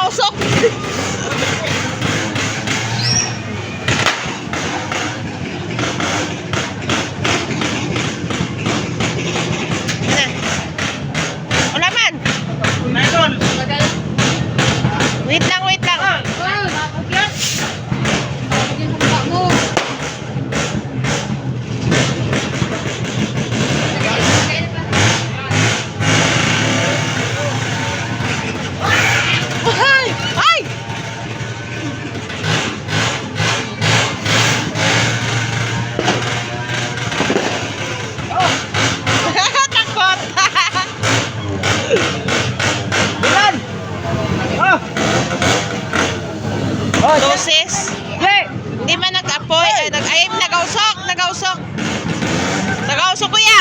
nausok. Wala man. Wait lang, wait lang. Ay! Ay! Takot! Bilan! Ah! Oh, Luces. hey! Hindi man nag-apoy. Ay, nag-ausok. Nag-ausok. Nag-ausok, kuya.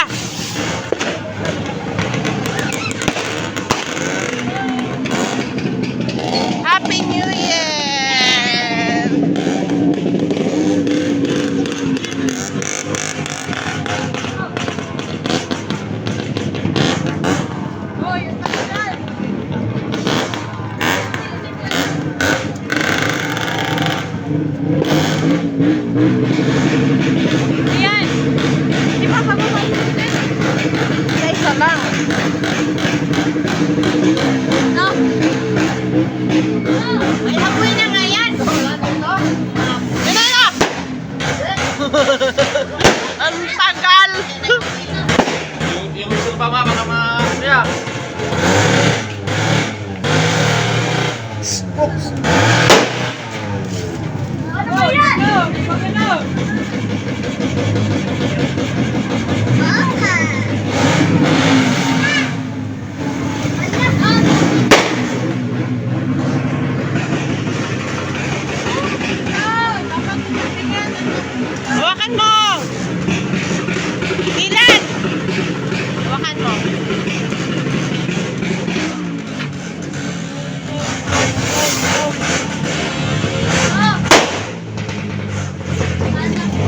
Happy New Year! Ayan! Di ba ka ba isa lang. No? Ay, apoy na nga yan! Yun na! Ang tagal! Yung gusto pa nga, baka ma-kaya. Ano ba yan? Hawakan mo! Ilan? Hawakan mo.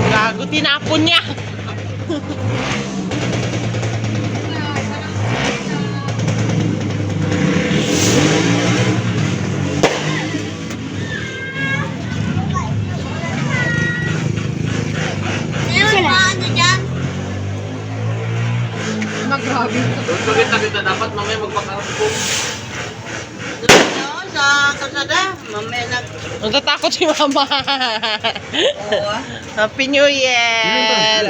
Gago, tinapon niya. Grabe. Bagit-bagit na dapat mamaya magpakarapos. Sa kalsada, mamaya Natatakot si Mama. Happy New Year!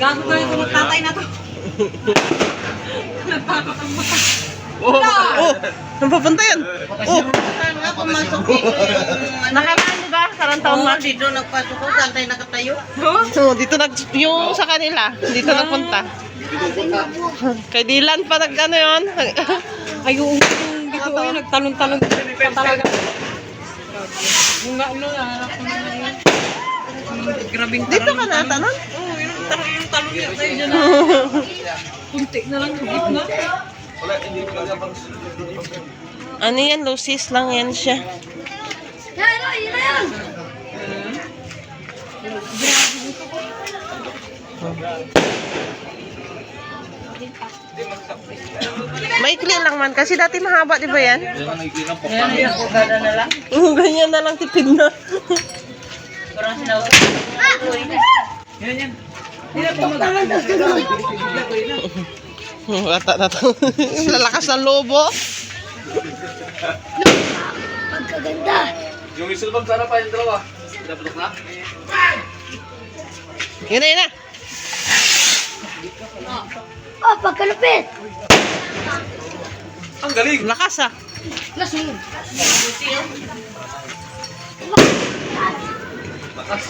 gago ko yung tatay na to. Natakot ang mata. Oh! Saan papunta yan? Oh! Nga pumasok dito yung Nakaraan, di ba? Karang taon na. dito nagpasok ko, santay nakatayo. So, dito yung sa kanila, dito nagpunta. Kay Dylan pa ano yun? Ay, yung dito ay nagtalon-talon pa talaga. Yung nga ano, nahanap ko naman. Grabing talon. Dito ka na, tanon? Oo, yung talon niya tayo dyan. Kunti na lang, higit na. Ano yan? Lucis lang yan siya. Maikli lang man. Kasi dati mahaba, di ba yan? Ayan, gada na lang. Ganyan na lang, tipid na. Parang sinaw. Yan, yan. Bata na to. Lalakas ng lobo. Pagkaganda. Yung isulbag sana pa yung dalawa. Dapat na? Yun na, yun na. Oh, pagkalupit. Ang galing! Lakas ah. Lasing. Lakas.